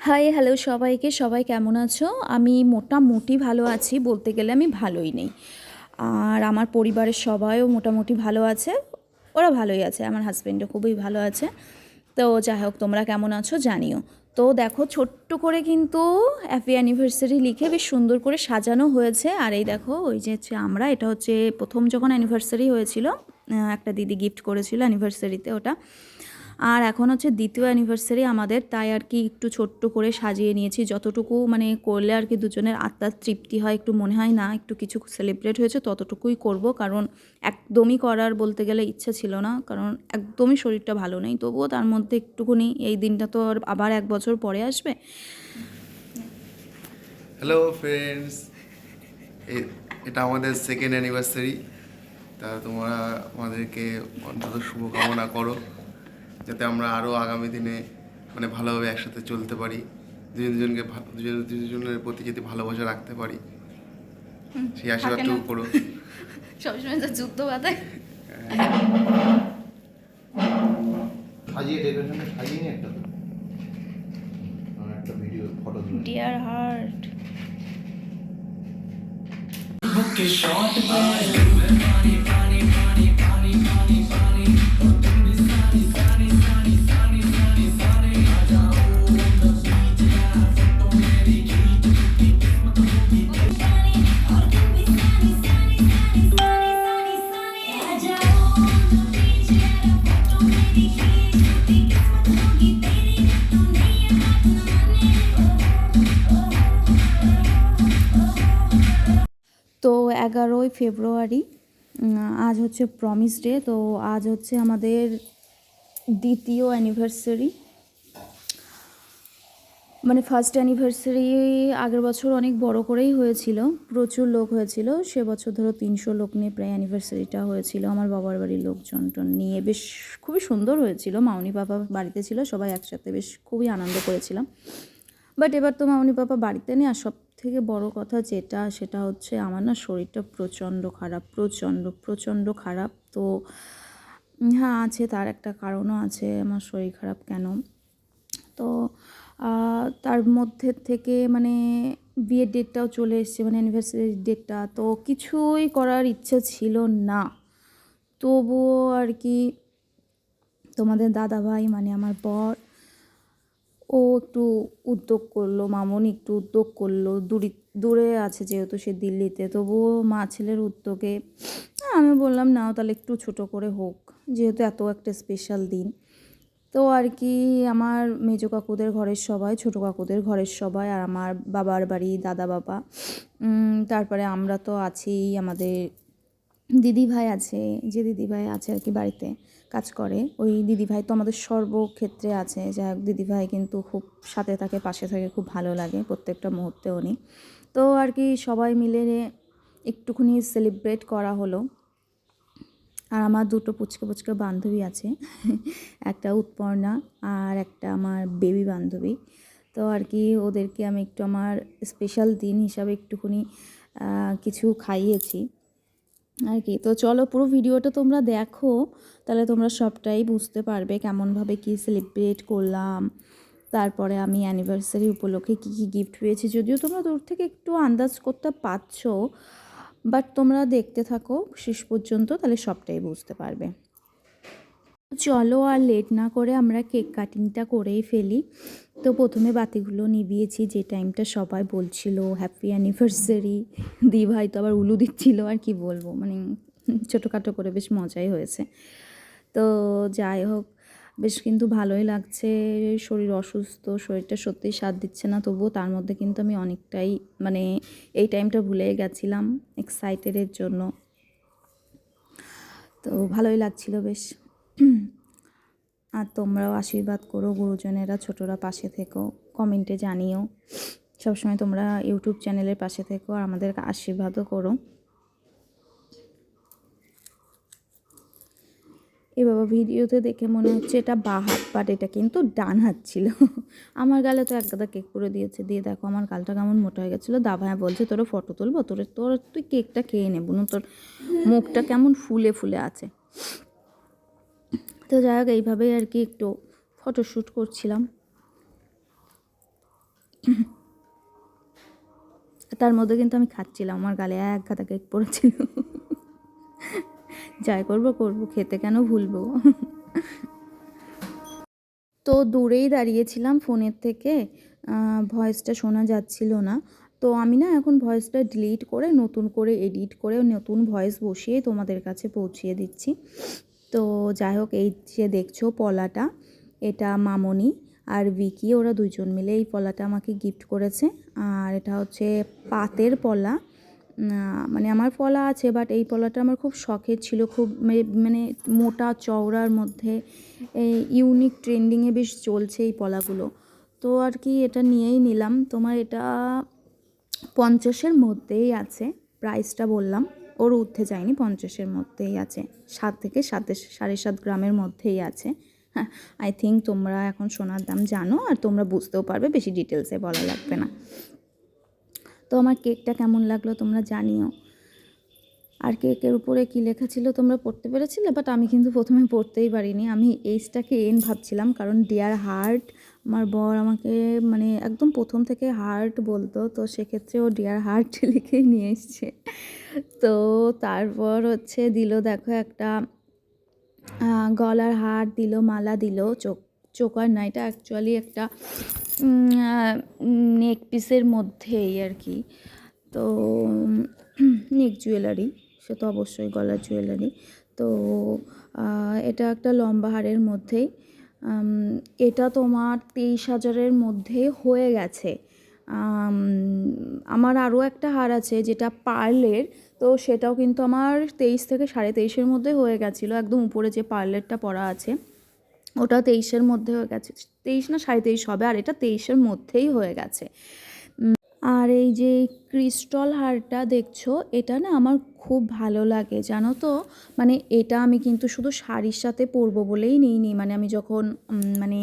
Hi hello সবাইকে, সবাই কেমন আছো? আমি মোটামুটি ভালো আছি, বলতে গেলে আমি ভালোই নেই। আর আমার পরিবারের সবাইও মোটামুটি ভালো আছে, ওরা ভালোই আছে, আমার হাজব্যান্ডও খুবই ভালো আছে। তো যাই হোক, তোমরা কেমন আছো জানিও। তো দেখো, ছোট্ট করে কিন্তু হ্যাপি অ্যানিভার্সারি লিখে বেশ সুন্দর করে সাজানো হয়েছে। আর এই দেখো, ওই যে হচ্ছে আমরা, এটা হচ্ছে প্রথম যখন অ্যানিভার্সারি হয়েছিল, একটা দিদি গিফট করেছিল অ্যানিভার্সারিতে ওটা। আর এখন হচ্ছে দ্বিতীয় অ্যানিভার্সারি আমাদের, তাই আর কি একটু ছোট্ট করে সাজিয়ে নিয়েছি, যতটুকু মানে করলে আর কি দুজনের আত্মার তৃপ্তি হয়, একটু মনে হয় না একটু কিছু সেলিব্রেট হয়েছে ততটুকুই করব। কারণ একদমই করার বলতে গেলে ইচ্ছা ছিল না, কারণ একদমই শরীরটা ভালো নেই। তবুও তার মধ্যে একটুকুনি, এই দিনটা তো আবার 1 বছর পরে আসবে। হ্যালো ফ্রেন্ডস, এটা আমাদের সেকেন্ড অ্যানিভার্সারি। তা তোমরা আমাদেরকে অন্তত শুভকামনা করো, যাতে আমরা আরও আগামী দিনে মানে ভালোভাবে একসাথে চলতে পারি, দুজনের প্রতি যদি ভালোবাসা রাখতে পারি, সেই আশীর্বাদটুকু করো। সবসময় তো যুদ্ধ বাধায়। সাজিয়ে ডেকোরেশনে সাজিয়ে নিয়ে একটা ভিডিও ফটো ডিয়ার হার্ট। के शॉट তো 11ই ফেব্রুয়ারি, আজ হচ্ছে প্রমিস ডে। তো আজ হচ্ছে আমাদের দ্বিতীয় অ্যানিভার্সারি, মানে ফার্স্ট অ্যানিভার্সারি আগের বছর অনেক বড় করেই হয়েছিল, প্রচুর লোক হয়েছিল। সে বছর ধরো 300 লোক নিয়ে প্রায় অ্যানিভার্সারিটা হয়েছিল, আমার বাবার বাড়ির লোকজন নিয়ে। বেশ খুবই সুন্দর হয়েছিল, মাউনি বাবা বাড়িতে ছিল, সবাই একসাথে বেশ খুবই আনন্দ করেছিলাম। বাট এবার তো মাউনি বাবা বাড়িতে নেই। আর সব থেকে বড় কথা যেটা, সেটা হচ্ছে আমার না শরীরটা প্রচণ্ড খারাপ, প্রচণ্ড প্রচণ্ড খারাপ। তো হ্যাঁ, আছে, তার একটা কারণও আছে আমার শরীর খারাপ কেন। তো তার মধ্যে থেকে মানে বিয়ের ডেটটাও চলে এসছে, মানে অ্যানিভার্সারির ডেটটা, তো কিছুই করার ইচ্ছে ছিল না। তবুও আর কি তোমাদের দাদাভাই মানে আমার বর, ও একটু উদ্যোগ করলো, মামনি একটু উদ্যোগ করলো, দূরে আছে যেহেতু সে দিল্লিতে, তবুও মা ছেলের উদ্যোগে আমি বললাম নাও তাহলে একটু ছোট করে হোক, যেহেতু এত একটা স্পেশাল দিন। তো আর কি আমার মেজো কাকুদের ঘরের সবাই, ছোটো কাকুদের ঘরের সবাই, আর আমার বাবার বাড়ি দাদা বাবা, তারপরে আমরা তো আছি, আমাদের দিদিভাই আছে, যে দিদিভাই আছে আর কি বাড়িতে কাজ করে, ওই দিদিভাই তো আমাদের সর্বক্ষেত্রে আছে। যাই হোক, দিদিভাই কিন্তু খুব সাথে থাকে, পাশে থাকে, খুব ভালো লাগে প্রত্যেকটা মুহূর্তে উনি। তো আর কি সবাই মিলে একটুখানি সেলিব্রেট করা হলো। আর আমার দুটো পুচকে পুচকে বান্ধবী আছে, একটা উৎপর্ণা আর একটা আমার বেবি বান্ধবী। তো আর কি ওদেরকে আমি একটু আমার স্পেশাল দিন হিসাবে একটুখানি কিছু খাইয়েছি আর কি। তো চলো পুরো ভিডিওটা তোমরা দেখো, তাহলে তোমরা সবটাই বুঝতে পারবে কেমনভাবে কী সেলিব্রেট করলাম। তারপরে আমি অ্যানিভার্সারি উপলক্ষে কী কী গিফট পেয়েছি, যদিও তোমরা দূর থেকে একটু আন্দাজ করতে পারছো, বাট তোমরা দেখতে থাকো শেষ পর্যন্ত, তাহলে সবটাই বুঝতে পারবে। চলো আর লেট না করে আমরা কেক কাটিংটা করেই ফেলি। তো প্রথমে বাতিগুলো নিভিয়েছি, যে টাইমটা সবাই বলছিল হ্যাপি অ্যানিভার্সারি, ভাই তো আবার উলু দিচ্ছিল, আর কি বলবো, মানে ছোটোখাটো করে বেশ মজাই হয়েছে। তো যাই হোক, বেশ কিন্তু ভালোই লাগছে। শরীর অসুস্থ, শরীরটা সত্যিই সাথ দিচ্ছে না, তবুও তার মধ্যে কিন্তু আমি অনেকটাই মানে এই টাইমটা ভুলে গেছিলাম এক্সাইটেডের জন্য। তো ভালোই লাগছিল বেশ। আর তোমরাও আশীর্বাদ করো, গুরুজনেরা ছোটরা পাশে থেকো, কমেন্টে জানিও, সবসময় তোমরা ইউটিউব চ্যানেলের পাশে থেকো আর আমাদের আশীর্বাদও করো। এ বাবা, ভিডিওতে দেখে মনে হচ্ছে এটা বাঁ হাত, বাট এটা কিন্তু ডান হাত ছিল। আমার গালে তো এক গাদা কেক করে দিয়েছে, দিয়ে দেখো আমার গালটা কেমন মোটা হয়ে গেছিলো। দাভায়া বলছে তোরা ফটো তুলবো, তুই কেকটা খেয়ে নেবো না, তোর মুখটা কেমন ফুলে ফুলে আছে। তো যাই হোক, এইভাবেই আর কি একটু ফটোশ্যুট করছিলাম। তার মধ্যে কিন্তু আমি খাচ্ছিলাম, আমার গালে এক গাদা কেক পড়েছিল। যাই করবো খেতে কেন ভুলবো। তো দূরেই দাঁড়িয়েছিলাম, ফোনের থেকে ভয়েসটা শোনা যাচ্ছিল না। তো আমি না এখন ভয়েসটা ডিলিট করে নতুন করে এডিট করে নতুন ভয়েস বসিয়ে তোমাদের কাছে পৌঁছিয়ে দিচ্ছি। তো যাই হোক, এই যে দেখছো পলাটা, এটা মামনি আর ভিকি, ওরা দুইজন মিলে এই পলাটা আমাকে গিফট করেছে। আর এটা হচ্ছে পাতের পলা। মানে আমার পলা আছে, বাট এই পলাটা আমার খুব শখের ছিল, খুব মানে মোটা চওড়ার মধ্যে ইউনিক ট্রেন্ডিংয়ে বেশ চলছে এই পলাগুলো। তো আর কি এটা নিয়েই নিলাম। তোমার এটা 50-এর মধ্যেই আছে, প্রাইসটা বললাম, ওর ঊর্ধ্বে যায়নি, 50-এর মধ্যেই আছে, 7 থেকে 7.5 গ্রামের মধ্যেই আছে। হ্যাঁ, আই থিঙ্ক তোমরা এখন সোনার দাম জানো আর তোমরা বুঝতেও পারবে, বেশি ডিটেলসে বলা লাগবে না। তো আমার কেকটা কেমন লাগলো তোমরা জানিও। আর কেকের উপরে কী লেখা ছিল তোমরা পড়তে পেরেছিলে? বাট আমি কিন্তু প্রথমে পড়তেই পারিনি, আমি এইচটাকে এন ভাবছিলাম, কারণ ডিয়ার হার্ট, আমার বর আমাকে মানে একদম প্রথম থেকে হার্ট বলতো, তো সেক্ষেত্রে ও ডিয়ার হার্ট লিখেই নিয়ে এসছে। তো তারপর হচ্ছে দিল দেখো একটা গলার হার দিল, মালা দিল, চোকার না, এটা অ্যাকচুয়ালি একটা নেক পিসের মধ্যেই আর কি। তো নেক জুয়েলারি, সে তো অবশ্যই গলার জুয়েলারি। তো এটা একটা লম্বা হারের মধ্যেই, এটা তোমার 23,000-এর মধ্যে হয়ে গেছে। আমার আরও একটা হার আছে যেটা পার্লের, তো সেটাও কিন্তু আমার 23 থেকে 23.5-এর মধ্যে হয়ে গেছিলো। একদম উপরে যে পার্লেরটা পরা আছে ওটা 23-এর মধ্যে হয়ে গেছে, 23 না 23.5 হবে, আর এটা 23-এর মধ্যেই হয়ে গেছে। আর এই যে ক্রিস্টাল হারটা দেখছো, এটা না আমার খুব ভালো লাগে জানো তো। মানে এটা আমি কিন্তু শুধু শাড়ির সাথে পরবো বলেই নিইনি, মানে আমি যখন মানে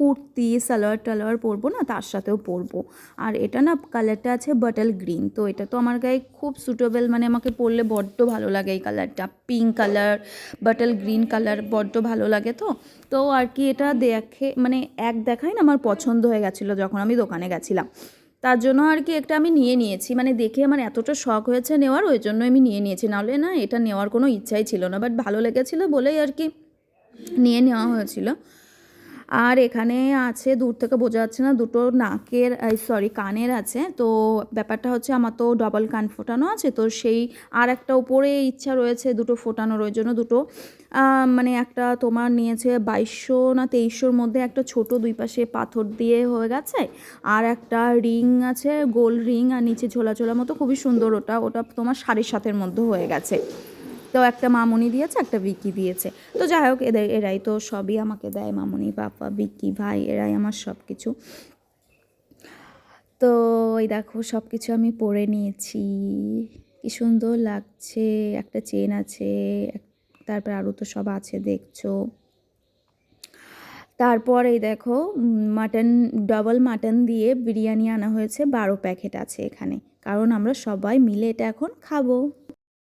কুর্তি সালোয়ার টালোয়ার পরবো না, তার সাথেও পরবো। আর এটা না কালারটা আছে বাটল গ্রিন, তো এটা তো আমার গায়ে খুব সুটেবল, মানে আমাকে পরলে বড্ড ভালো লাগে এই কালারটা, pink colour bottle green colour বড্ড ভালো লাগে। তো আর কি এটা দেখে মানে এক দেখায় না আমার পছন্দ হয়ে গেছিলো যখন আমি দোকানে গেছিলাম, তার জন্য আর কি একটা আমি নিয়েছি, মানে দেখে আমার এতটা শখ হয়েছে নেওয়ার, ওই জন্য আমি নিয়েছি, নাহলে না এটা নেওয়ার কোনো ইচ্ছাই ছিল না, বাট ভালো লেগেছিলো বলেই আর কি নিয়ে নেওয়া হয়েছিল। আর এখানে আছে, দূর থেকে বোঝা যাচ্ছে না, দুটো নাকের কানের আছে। তো ব্যাপারটা হচ্ছে আমার তো ডবল কান ফোটানো আছে, তো সেই আর একটা উপরে ইচ্ছা রয়েছে দুটো ফোটানোর, ওই জন্য দুটো মানে একটা তোমার নিয়েছে 2200 না 2300-র মধ্যে, একটা ছোট দুই পাশে পাথর দিয়ে হয়ে গেছে, আর একটা রিং আছে গোল্ড রিং, আর নিচে ঝোলা ঝোলা মতো, খুবই সুন্দর, ওটা তোমার 7.5-এর মধ্যে হয়ে গেছে। তো একটা মামনি দিয়েছে, একটা বিকি দিয়েছে। তো যাই হোক, এরাই তো সবই আমাকে দেয়, মামনি, পাপা, বিকি, ভাই, এরাই আমার সব কিছু। তো এই দেখো সব কিছু আমি পরে নিয়েছি, কি সুন্দর লাগছে, একটা চেন আছে, তারপর আরও তো সব আছে দেখছো। তারপর এই দেখো মাটন, ডবল মাটন দিয়ে বিরিয়ানি আনা হয়েছে, 12 প্যাকেট আছে এখানে, কারণ আমরা সবাই মিলে এটা এখন খাবো।